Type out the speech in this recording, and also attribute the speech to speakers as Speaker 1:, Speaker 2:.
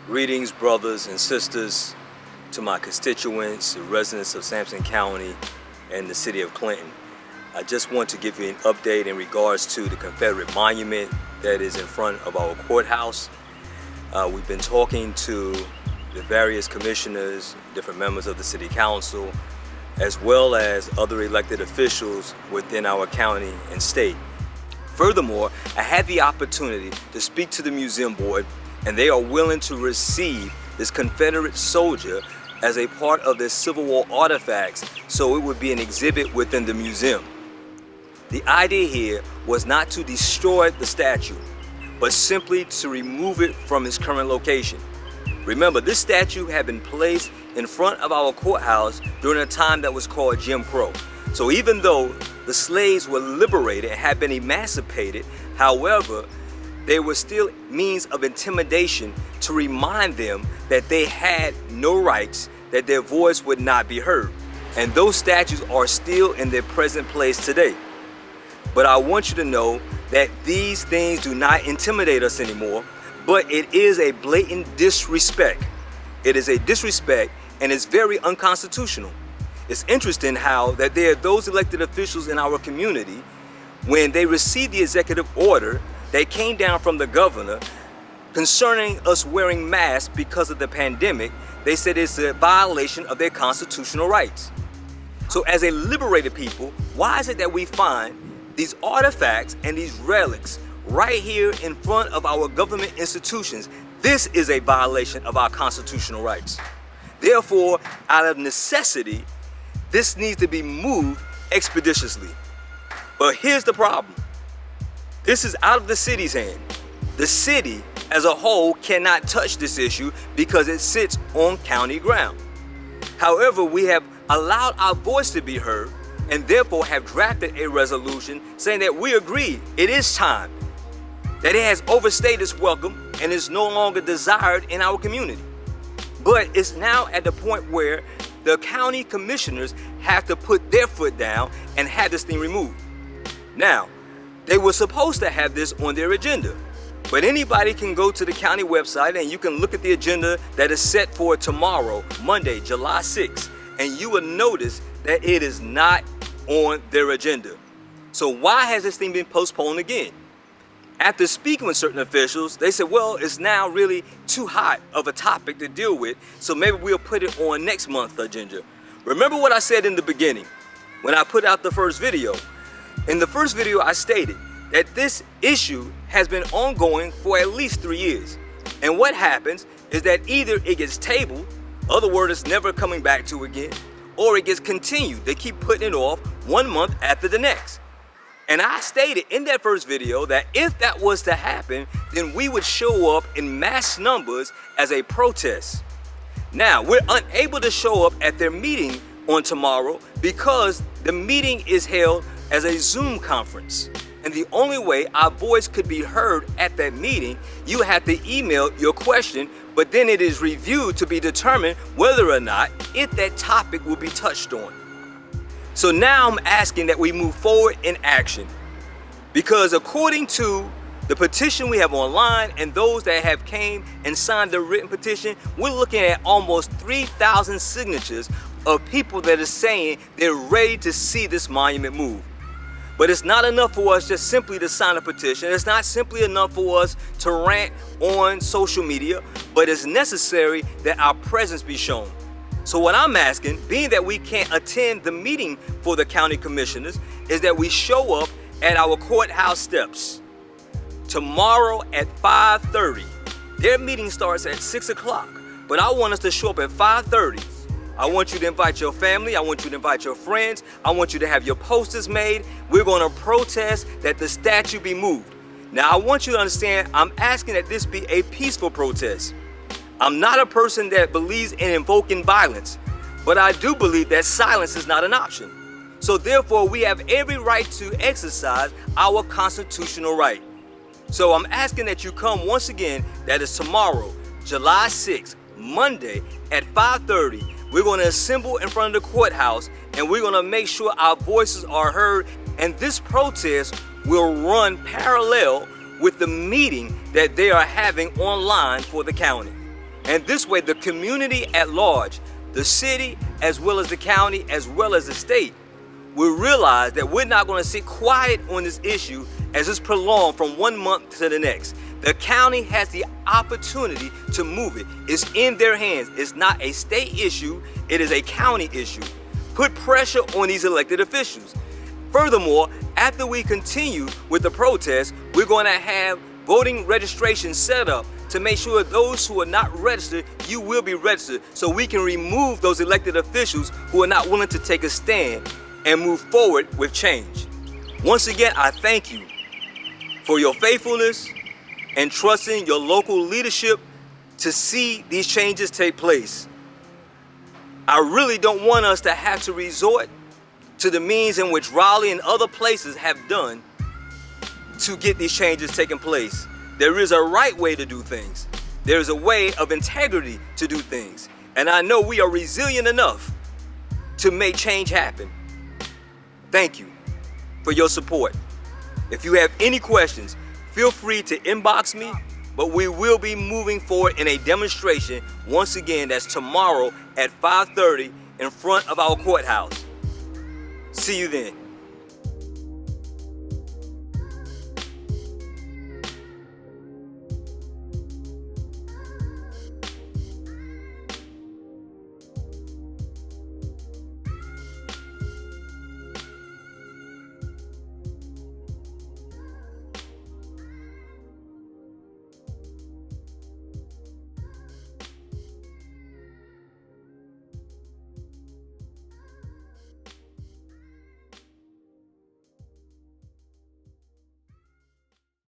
Speaker 1: Greetings, brothers and sisters, to my constituents, the residents of Sampson County and the city of Clinton. I just want to give you an update in regards to the Confederate monument that is in front of our courthouse. We've been talking to the various commissioners, different members of the city council, as well as other elected officials within our county and state. Furthermore, I had the opportunity to speak to the museum board, and they are willing to receive this Confederate soldier as a part of their Civil War artifacts, so it would be an exhibit within the museum. The idea here was not to destroy the statue, but simply to remove it from its current location. Remember, this statue had been placed in front of our courthouse during a time that was called Jim Crow. So even though the slaves were liberated and had been emancipated, however, they were still means of intimidation to remind them that they had no rights, that their voice would not be heard. And those statues are still in their present place today. But I want you to know that these things do not intimidate us anymore, but it is a blatant disrespect. It is a disrespect, and it's very unconstitutional. It's interesting how that there are those elected officials in our community, when they received the executive order that came down from the governor concerning us wearing masks because of the pandemic, they said it's a violation of their constitutional rights. So as a liberated people, why is it that we find these artifacts and these relics right here in front of our government institutions? This is a violation of our constitutional rights. Therefore, out of necessity, this needs to be moved expeditiously. But here's the problem. This is out of the city's hand. The city as a whole cannot touch this issue because it sits on county ground. However, we have allowed our voice to be heard and therefore have drafted a resolution saying that we agree it is time, that it has overstayed its welcome and is no longer desired in our community. But it's now at the point where the county commissioners have to put their foot down and have this thing removed. Now, they were supposed to have this on their agenda, but anybody can go to the county website and you can look at the agenda that is set for tomorrow, Monday, July 6th, and you will notice that it is not on their agenda. So why has this thing been postponed again? After speaking with certain officials, they said, well, it's now really too hot of a topic to deal with, so maybe we'll put it on next month's agenda. Remember what I said in the beginning when I put out the first video? In the first video, I stated that this issue has been ongoing for at least 3 years. And what happens is that either it gets tabled, other word it's never coming back to again, or it gets continued. They keep putting it off 1 month after the next. And I stated in that first video that if that was to happen, then we would show up in mass numbers as a protest. Now, we're unable to show up at their meeting on tomorrow because the meeting is held as a Zoom conference. And the only way our voice could be heard at that meeting, you have to email your question, but then it is reviewed to be determined whether or not if that topic will be touched on. So now I'm asking that we move forward in action, because according to the petition we have online and those that have came and signed the written petition, we're looking at almost 3,000 signatures of people that are saying they're ready to see this monument move. But it's not enough for us just simply to sign a petition. It's not simply enough for us to rant on social media, but it's necessary that our presence be shown. So what I'm asking, being that we can't attend the meeting for the county commissioners, is that we show up at our courthouse steps tomorrow at 5:30. Their meeting starts at 6 o'clock, but I want us to show up at 5:30. I want you to invite your family. I want you to invite your friends. I want you to have your posters made. We're going to protest that the statue be moved. Now, I want you to understand, I'm asking that this be a peaceful protest. I'm not a person that believes in invoking violence, but I do believe that silence is not an option. So therefore, we have every right to exercise our constitutional right. So I'm asking that you come once again, that is tomorrow, July 6th, Monday at 5:30. We're going to assemble in front of the courthouse and we're going to make sure our voices are heard, and this protest will run parallel with the meeting that they are having online for the county. And this way, the community at large, the city, as well as the county, as well as the state, will realize that we're not going to sit quiet on this issue as it's prolonged from 1 month to the next. The county has the opportunity to move it. It's in their hands. It's not a state issue. It is a county issue. Put pressure on these elected officials. Furthermore, after we continue with the protest, we're going to have voting registration set up to make sure those who are not registered, you will be registered, so we can remove those elected officials who are not willing to take a stand and move forward with change. Once again, I thank you for your faithfulness and trusting your local leadership to see these changes take place. I really don't want us to have to resort to the means in which Raleigh and other places have done to get these changes taking place. There is a right way to do things. There is a way of integrity to do things. And I know we are resilient enough to make change happen. Thank you for your support. If you have any questions, feel free to inbox me, but we will be moving forward in a demonstration. Once again, that's tomorrow at 5:30 in front of our courthouse. See you then.